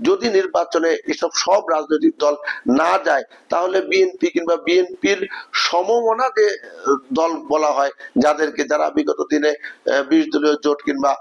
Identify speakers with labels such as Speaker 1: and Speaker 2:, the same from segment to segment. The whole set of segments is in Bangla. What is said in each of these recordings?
Speaker 1: যদি নির্বাচনে এসব সব রাজনৈতিক দল না যায়, তাহলে বিএনপি কিংবা বিএনপির সমমনা যে দল বলা হয়, যারা বিগত দিনে 20 দলীয় জোট কিংবা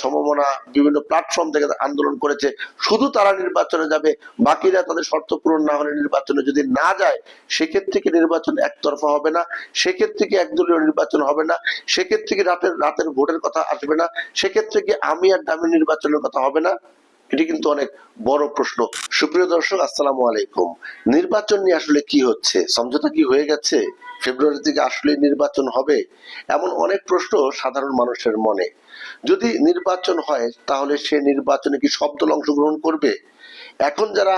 Speaker 1: সমমনা বিভিন্ন প্ল্যাটফর্ম থেকে আন্দোলন করেছে, শুধু তারা নির্বাচনে যাবে, বাকিরা তাদের শর্ত পূরণ না হলে নির্বাচনে যদি না যায়, সেক্ষেত্রে কি নির্বাচন একতরফা হবে না? সেক্ষেত্রে কি একদলীয় নির্বাচন হবে না? সেক্ষেত্রে কি রাতের ভোটের কথা আসবে না? সেক্ষেত্রে কি আমি আর দামি নির্বাচনের কথা হবে না? এটি কিন্তু অনেক বড় প্রশ্ন। সুপ্রিয় দর্শক, আসসালামু আলাইকুম। নির্বাচন নিয়ে আসলে কি হচ্ছে? সমঝোতা কি হয়ে গেছে? ফেব্রুয়ারি থেকে আসলে নির্বাচন হবে? এমন অনেক প্রশ্ন সাধারণ মানুষের মনে। যদি নির্বাচন হয়, তাহলে সে নির্বাচনে কি সব দল অংশগ্রহণ করবে? এখন যারা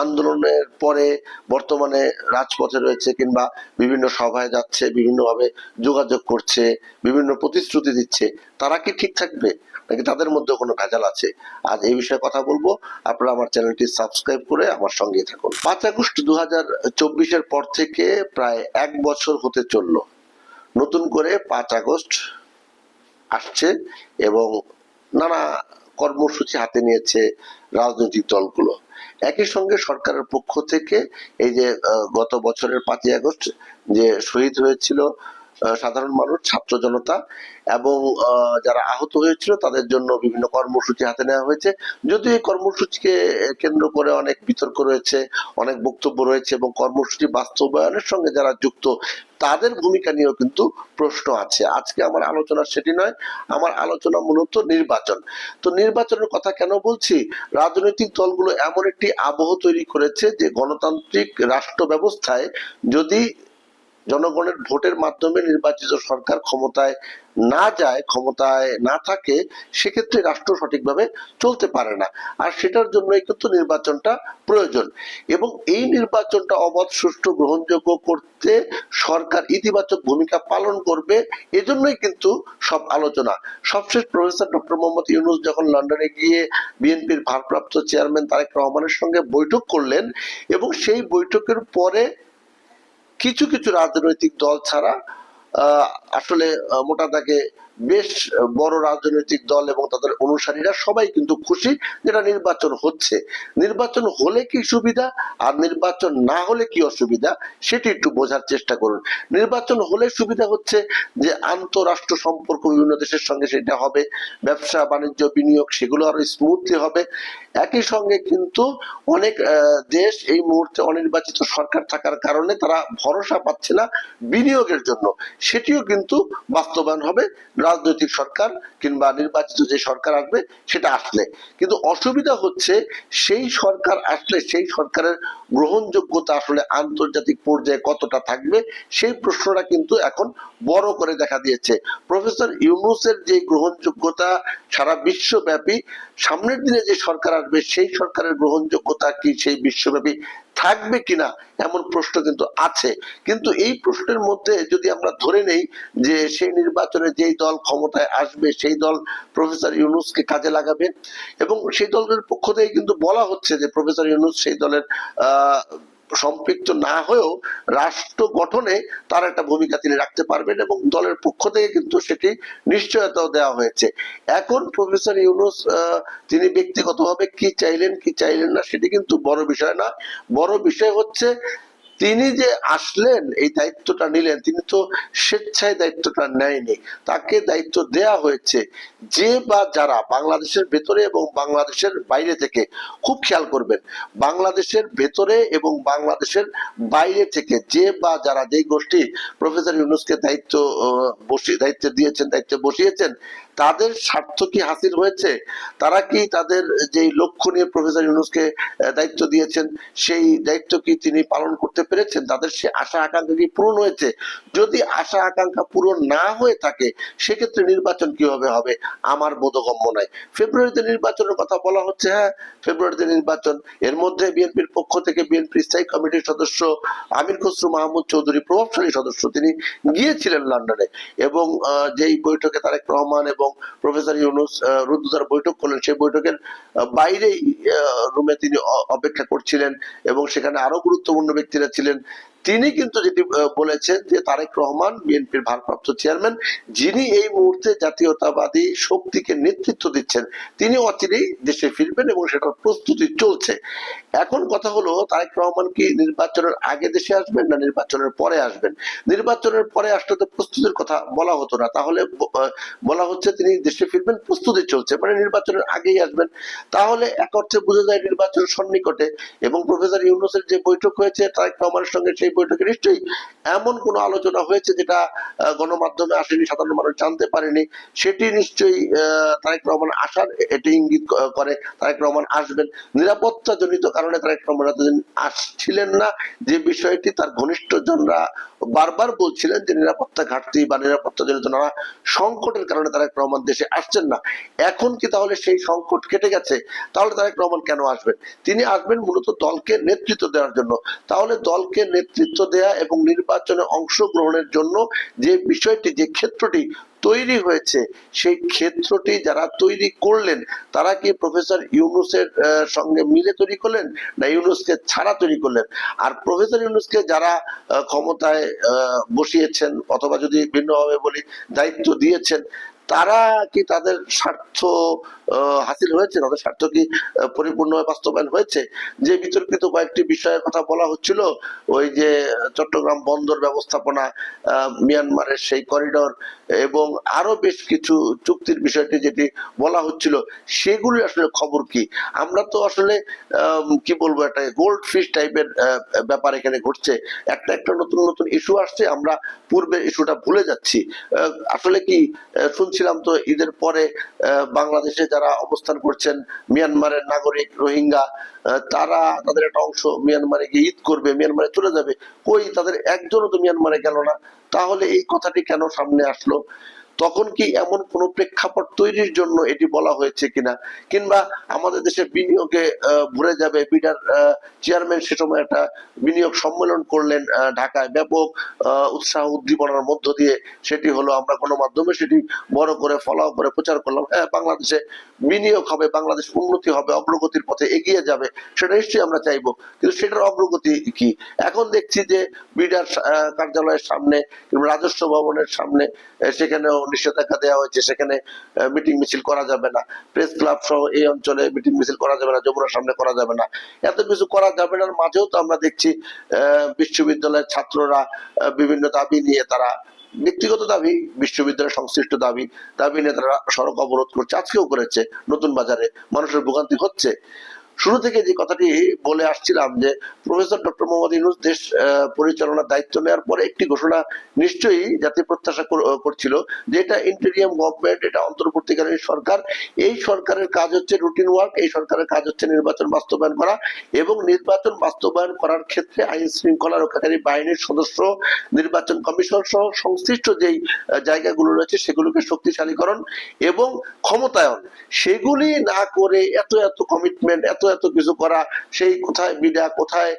Speaker 1: আন্দোলনের পরে বর্তমানে রাজপথে রয়েছে কিংবা বিভিন্ন সভায় যাচ্ছে, বিভিন্নভাবে যোগাযোগ করছে, বিভিন্ন প্রতিশ্রুতি দিচ্ছে, তারা কি ঠিক থাকবে নাকি তাদের মধ্যে কোনো ভেজাল আছে? আজ এই বিষয়ে কথা বলবো। আপনারা আমার চ্যানেলটি সাবস্ক্রাইব করে আমার সঙ্গে থাকুন। 5 আগস্ট 2024-এর পর থেকে প্রায় 1 বছর হতে চললো। নতুন করে 5 আগস্ট আসছে এবং নানা কর্মসূচি হাতে নিয়েছে রাজনৈতিক দলগুলো। একই সঙ্গে সরকারের পক্ষ থেকে এই যে গত বছরের 5ই আগস্ট যে শহীদ হয়েছিল সাধারণ মানুষ, ছাত্র জনতা এবং যারা আহত হয়েছিল, তাদের জন্য বিভিন্ন কর্মসূচি হাতে নেওয়া হয়েছে। যদিও এই কর্মসূচিকে কেন্দ্র করে অনেক বিতর্ক রয়েছে, অনেক বক্তব্য রয়েছে এবং কর্মসূচি বাস্তবায়নের সঙ্গে যারা যুক্ত, তাদের ভূমিকা নিয়েও কিন্তু প্রশ্ন আছে। আজকে আমার আলোচনা সেটি নয়, আমার আলোচনা মূলত নির্বাচন। তো নির্বাচনের কথা কেন বলছি? রাজনৈতিক দলগুলো এমন একটি আবহ তৈরি করেছে যে গণতান্ত্রিক রাষ্ট্র ব্যবস্থায় যদি জনগণের ভোটের মাধ্যমে নির্বাচিত সরকার ক্ষমতায় না থাকে, সেক্ষেত্রে রাষ্ট্র সঠিকভাবে চলতে পারে না। আর সেটার জন্যই কিন্তু নির্বাচনটা প্রয়োজন এবং এই নির্বাচনটা অবাধ, সুষ্ঠু, গ্রহণযোগ্য করতে সরকার ইতিবাচক ভূমিকা পালন করবে, এজন্যই কিন্তু সব আলোচনা। সবশেষ প্রফেসর ডক্টর মোহাম্মদ ইউনূস যখন লন্ডনে গিয়ে বিএনপির ভারপ্রাপ্ত চেয়ারম্যান তারেক রহমানের সঙ্গে বৈঠক করলেন এবং সেই বৈঠকের পরে কিছু কিছু রাজনৈতিক দল ছাড়া আসলে মোটা দাগে বেশ বড় রাজনৈতিক দল এবং তাদের অনুসারীরা সবাই কিন্তু খুশি যেটা নির্বাচন হচ্ছে। নির্বাচন হলে কি সুবিধা আর নির্বাচন না হলে কি অসুবিধা, সেটি একটু বোঝার চেষ্টা করুন। নির্বাচন হলে সুবিধা হচ্ছে যে আন্তঃরাষ্ট্র সম্পর্ক বিভিন্ন দেশের সঙ্গে সেটা হবে, ব্যবসা বাণিজ্য বিনিয়োগ সেগুলো আরো স্মুথলি হবে। একই সঙ্গে কিন্তু অনেক দেশ এই মুহূর্তে অনির্বাচিত সরকার থাকার কারণে তারা ভরসা পাচ্ছে না বিনিয়োগের জন্য, সেটিও কিন্তু বাস্তবায়ন হবে রাজনৈতিক সরকার কিংবা নির্বাচিত যে সরকার আসবে সেটা আসলে। কিন্তু অসুবিধা হচ্ছে সেই সরকার আসলে সেই সরকারের গ্রহণযোগ্যতা আসলে আন্তর্জাতিক পর্যায়ে কতটা থাকবে, সেই প্রশ্নটা কিন্তু এখন বড় করে দেখা দিয়েছে। প্রফেসর ইউনূসের যে গ্রহণযোগ্যতা সারা বিশ্বব্যাপী, সামনের দিনে যে সরকার আসবে সেই সরকারের গ্রহণযোগ্যতা কি সেই বিশ্বব্যাপী থাকবে কিনা, এমন প্রশ্ন কিন্তু আছে। কিন্তু এই প্রশ্নের মধ্যে যদি আমরা ধরে নেই যে সেই নির্বাচনে যেই দল ক্ষমতায় আসবে সেই দল প্রফেসর ইউনূসকে কাজে লাগাবে এবং সেই দলের পক্ষ থেকে কিন্তু বলা হচ্ছে যে প্রফেসর ইউনূস সেই দলের সম্পৃক্ত না হয়েও রাষ্ট্র গঠনে তার একটা ভূমিকা তিনি রাখতে পারবেন এবং দলের পক্ষ থেকে কিন্তু সেটি নিশ্চয়তাও দেওয়া হয়েছে। এখন প্রফেসর ইউনূস তিনি ব্যক্তিগতভাবে কি চাইলেন না সেটি কিন্তু বড় বিষয় না। বড় বিষয় হচ্ছে তিনি যে আসলেন, এই দায়িত্বটা নিলেন, তিনি তো স্বেচ্ছায় দায়িত্বটা নেয়নি, তাকে দায়িত্ব দেয়া হয়েছে। যে বা যারা বাংলাদেশের ভেতরে এবং বাংলাদেশের বাইরে থেকে, খুব খেয়াল করবেন, বাংলাদেশের ভেতরে এবং বাংলাদেশের বাইরে থেকে যে বা যারা, যেই গোষ্ঠী প্রফেসর ইউনূসকে দায়িত্বে বসিয়েছেন, তাদের স্বার্থ কি হাসিল হয়েছে? তারা কি তাদের যে লক্ষ্য নিয়ে প্রফেসর ইউনূসকে দায়িত্ব দিয়েছেন সেই দায়িত্ব কি তিনি পালন করতে পেরেছেন? তাদের সে আশা আকাঙ্ক্ষা কি পূরণ হয়েছে? যদি আশা আকাঙ্ক্ষা পূরণ না হয়ে থাকে, সেক্ষেত্রে নির্বাচন কিভাবে হবে আমার বোধগম্য নয়। ফেব্রুয়ারিতে নির্বাচনের কথা বলা হচ্ছে, হ্যাঁ ফেব্রুয়ারিতে নির্বাচন। এর মধ্যে বিএনপির পক্ষ থেকে বিএনপি স্থায়ী কমিটির সদস্য আমির খসরু মাহমুদ চৌধুরী, প্রভাবশালী সদস্য, তিনি গিয়েছিলেন লন্ডনে এবং যেই বৈঠকে তারেক রহমান এবং প্রফেসর ইউনূস রুদ্ধদ্বার বৈঠক করলেন, সেই বৈঠকের বাইরেই রুমে তিনি অপেক্ষা করছিলেন এবং সেখানে আরো গুরুত্বপূর্ণ ব্যক্তিরা ছিলেন। তিনি কিন্তু যেটি বলেছেন যে তারেক রহমান বিএনপির ভারপ্রাপ্ত চেয়ারম্যান, যিনি এই মুহূর্তে জাতীয়তাবাদী শক্তিকে নেতৃত্ব দিচ্ছেন, তিনি অচিরেই দেশে ফিরবেন এবং সেটার প্রস্তুতি চলছে। এখন কথা হলো তারেক রহমান কি নির্বাচনের আগে দেশে আসবেন না নির্বাচনের পরে আসবেন? নির্বাচনের পরে আসলে তো প্রস্তুতির কথা বলা হতো না, তাহলে বলা হচ্ছে তিনি দেশে ফিরবেন, প্রস্তুতি চলছে, মানে নির্বাচনের আগেই আসবেন। তাহলে এক অর্থে বোঝা যায় নির্বাচন সন্নিকটে। এবং প্রফেসর ইউনূসের যে বৈঠক হয়েছে তারেক রহমানের সঙ্গে, সেই বৈঠকে নিশ্চয়ই এমন কোনো আলোচনা হয়েছে যেটা গণমাধ্যমে আসেনি, সাধারণ মানুষ জানতে পারেনি, সেটি নিশ্চয়ই তারেক রহমান আসার এটি ইঙ্গিত করে। তারেক রহমান আসবেন। নিরাপত্তা জনিত কারণে তারেক রহমান এতদিন আসছিলেন না, যে বিষয়টি তার ঘনিষ্ঠজনরা বারবার বলছিলেন যে নিরাপত্তা ঘাটতি বা নিরাপত্তা জনিত নানা সংকটের কারণে তারেক রহমান দেশে আসছেন না। এখন কি তাহলে সেই সংকট কেটে গেছে? তাহলে তারেক রহমান কেন আসবেন? তিনি আসবেন মূলত দলকে নেতৃত্ব দেওয়ার জন্য। তাহলে দলকে নেতৃত্ব দেয়া এবং নির্বাচনে অংশগ্রহণের জন্য যে বিষয়টি, যে ক্ষেত্রটি তৈরি হয়েছে, সেই ক্ষেত্রটি যারা তৈরি করলেন তারা কি প্রফেসর ইউনূসের সঙ্গে মিলে তৈরি করলেন না ইউনূসকে ছাড়া তৈরি করলেন? আর প্রফেসর ইউনূসকে যারা ক্ষমতায় বসিয়েছেন, অথবা যদি ভিন্নভাবে বলি দায়িত্ব দিয়েছেন, তারা কি তাদের স্বার্থ হাসিল হয়েছে? তাদের স্বার্থ কি পরিপূর্ণভাবে বাস্তবায়ন হয়েছে? যে বিতর্কিত কয়েকটি বিষয়ের কথা বলা হচ্ছিল, ওই যে চট্টগ্রাম বন্দর ব্যবস্থাপনা, মিয়ানমারের সেই করিডর এবং আরো বেশ কিছু চুক্তির বিষয়টি যেটি বলা হচ্ছিল, সেগুলি আসলে খবর কি? আমরা তো আসলে কি বলবো, একটা গোল্ড ফিশ টাইপের ব্যাপার এখানে ঘটছে। একটা একটা নতুন নতুন ইস্যু আসছে, আমরা পূর্বের ইস্যুটা ভুলে যাচ্ছি। আসলে কি শুনছিলাম তো ঈদের পরে বাংলাদেশে যারা অবস্থান করছেন, মিয়ানমারের নাগরিক রোহিঙ্গা, তারা তাদের একটা অংশ মিয়ানমারে গিয়ে ঈদ করবে, মিয়ানমারে চলে যাবে। কই তাদের একজনও তো মিয়ানমারে গেল না। তাহলে এই কথাটি কেন সামনে আসলো? তখন কি এমন কোন প্রেক্ষাপট তৈরির জন্য এটি বলা হয়েছে কিনা? কিংবা আমাদের দেশে বিনিয়োগে ভরে যাবে, বিডার চেয়ারম্যান সে সময় একটা বিনিয়োগ সম্মেলন করলেন ঢাকায়, ব্যাপক উৎসাহ উদ্দীপনার মধ্য দিয়ে সেটি হলো, আমরা গণমাধ্যমে সেটি বড় করে ফলাও করে প্রচার করলাম, হ্যাঁ বাংলাদেশে বিনিয়োগ হবে, বাংলাদেশ উন্নতি হবে, অগ্রগতির পথে এগিয়ে যাবে, সেটা নিশ্চয়ই আমরা চাইবো। কিন্তু সেটার অগ্রগতি কি? এখন দেখছি যে বিডার কার্যালয়ের সামনে, রাজস্ব ভবনের সামনে, সেখানেও নিষেধাজ্ঞা দেওয়া হয়েছে, সেখানে মিটিং মিছিল করা যাবে না। প্রেস ক্লাব সহ এই অঞ্চলে মিটিং মিছিল করা যাবে না, যমুনার সামনে করা যাবে না। এত কিছু করা যাবে না, মাঝেও তো আমরা দেখছি বিশ্ববিদ্যালয়ের ছাত্ররা বিভিন্ন দাবি নিয়ে, তারা ব্যক্তিগত দাবি, বিশ্ববিদ্যালয় সংশ্লিষ্ট দাবি নিয়ে তারা সড়ক অবরোধ করছে, আজকেও করেছে নতুন বাজারে, মানুষের ভোগান্তি হচ্ছে। শুরু থেকে যে কথাটি বলে আসছিলাম যে প্রফেসর ডক্টর মোহাম্মদ ইউনূস দেশ পরিচালনার দায়িত্ব নেওয়ার পরে একটি ঘোষণা নিশ্চয়ই জাতি প্রত্যাশা করছিল, যে এটা ইন্টেরিয়াম গভর্নমেন্ট, এটা অন্তর্বর্তীকালীন সরকার, এই সরকারের কাজ হচ্ছে রুটিন ওয়ার্ক, এই সরকারের কাজ হচ্ছে নির্বাচন বাস্তবায়ন করা, এবং নির্বাচন বাস্তবায়ন করার ক্ষেত্রে আইন শৃঙ্খলা রক্ষাকারী বাহিনীর সদস্য, নির্বাচন কমিশন সহ সংশ্লিষ্ট যেই জায়গাগুলো রয়েছে সেগুলোকে শক্তিশালীকরণ এবং ক্ষমতায়ন, সেগুলি না করে এত এত কমিটমেন্ট, এত এত কিছু করা, সেই কোথায় বিডা, কোথায়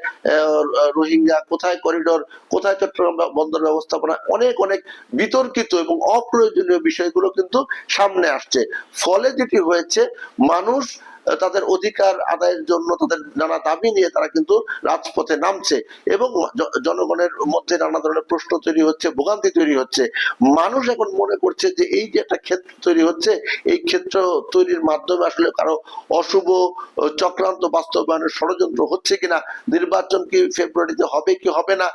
Speaker 1: রোহিঙ্গা, কোথায় করিডোর, কোথায় চট্টগ্রাম বন্দর ব্যবস্থাপনা, অনেক অনেক বিতর্কিত এবং অপ্রয়োজনীয় বিষয়গুলো কিন্তু সামনে আসছে। ফলে যেটি হয়েছে, মানুষ তাদের অধিকার আদায়ের জন্য তাদের নানা দাবি নিয়ে তারা কিন্তু রাজপথে নামছে, এবং জনগণের মধ্যে নানা ধরনের প্রশ্ন তৈরি হচ্ছে, ভোগান্তি তৈরি হচ্ছে। মানুষ এখন মনে করছে যে এই যে একটা ক্ষেত্র তৈরি হচ্ছে, এই ক্ষেত্র তৈরির মাধ্যমে আসলে কারো অশুভ চক্রান্ত বাস্তবায়নের ষড়যন্ত্র হচ্ছে কিনা, নির্বাচন কি ফেব্রুয়ারিতে হবে কি হবে না,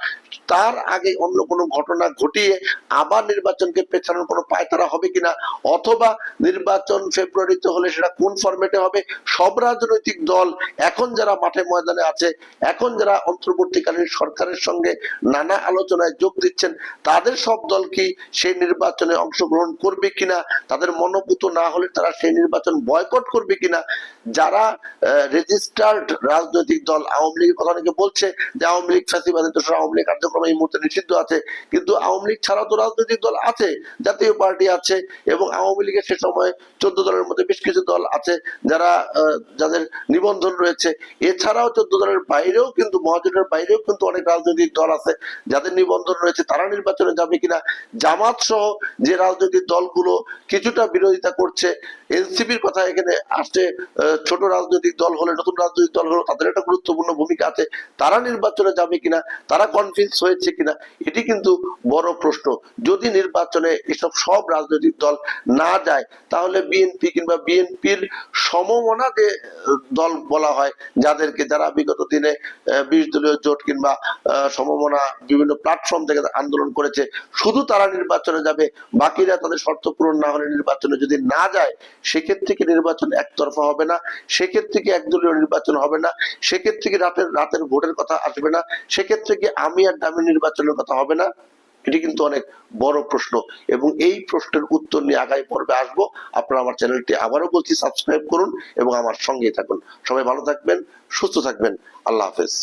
Speaker 1: তার আগে অন্য কোনো ঘটনা ঘটিয়ে আবার নির্বাচনকে পেছানোর কোনো পায়তারা হবে কিনা, অথবা নির্বাচন ফেব্রুয়ারিতে হলে সেটা কোন ফরম্যাটে হবে। সব রাজনৈতিক দল এখন যারা মাঠে ময়দানে আছে, এখন যারা অন্তর্বর্তীকালীন সরকারের সঙ্গে নানা আলোচনায় যোগ দিচ্ছেন, তাদের সব দল কি সেই নির্বাচনে অংশগ্রহণ করবে কিনা, তাদের মনোভূত না হলে তারা সেই নির্বাচন বয়কট করবে কিনা। যারা রেজিস্টার্ড রাজনৈতিক দল, আওয়ামী লীগের কথা অনেকে বলছে যে আওয়ামী লীগ ফ্যাসিবাদী, তো আওয়ামী লীগ কার্যক্রম এই মুহূর্তে নিষিদ্ধ আছে, কিন্তু আওয়ামী লীগ ছাড়াও তো রাজনৈতিক দল আছে, জাতীয় পার্টি আছে, এবং আওয়ামী লীগের সে সময় 14 দলের মধ্যে বেশ কিছু দল আছে যারা যাদের নিবন্ধন রয়েছে, এছাড়াও 14 দলের বাইরেও কিন্তু, মহাজোটের বাইরেও কিন্তু অনেক রাজনৈতিক দল আছে যাদের নিবন্ধন রয়েছে, তারা নির্বাচনে যাবে কিনা, জামাত সহ যে রাজনৈতিক দলগুলো কিছুটা বিরোধিতা করছে, এনসিপির কথা এখানে আসছে, ছোট রাজনৈতিক দল হলে, নতুন রাজনৈতিক দল হলো, তাদের একটা গুরুত্বপূর্ণ ভূমিকা আছে, তারা নির্বাচনে যাবে কিনা, তারা কনফিউজ হয়েছে কিনা, এটি কিন্তু বড় প্রশ্ন। যদি নির্বাচনে এসব সব রাজনৈতিক দল না যায়, তাহলে বিএনপি কিংবা বিএনপির সমমনা যে দল বলা হয়, যাদেরকে, যারা বিগত দিনে 20 দলীয় জোট কিংবা সমমনা বিভিন্ন প্ল্যাটফর্ম থেকে আন্দোলন করেছে, শুধু তারা নির্বাচনে যাবে, বাকিরা তাদের শর্ত পূরণ না হলে নির্বাচনে যদি না যায়, সেক্ষেত্রে কি নির্বাচন একতরফা হবে না? সেক্ষেত্রে কি একদলীয় নির্বাচন হবে না? সেক্ষেত্রে কি রাতের ভোটের কথা আসবে না? সেক্ষেত্রে কি আমি আর দামি নির্বাচনের কথা হবে না? এটি কিন্তু অনেক বড় প্রশ্ন, এবং এই প্রশ্নের উত্তর নিয়ে আগামী পর্বে আসবো। আপনারা আমার চ্যানেলটি, আবারও বলছি, সাবস্ক্রাইব করুন এবং আমার সঙ্গেই থাকুন। সবাই ভালো থাকবেন, সুস্থ থাকবেন। আল্লাহ হাফেজ।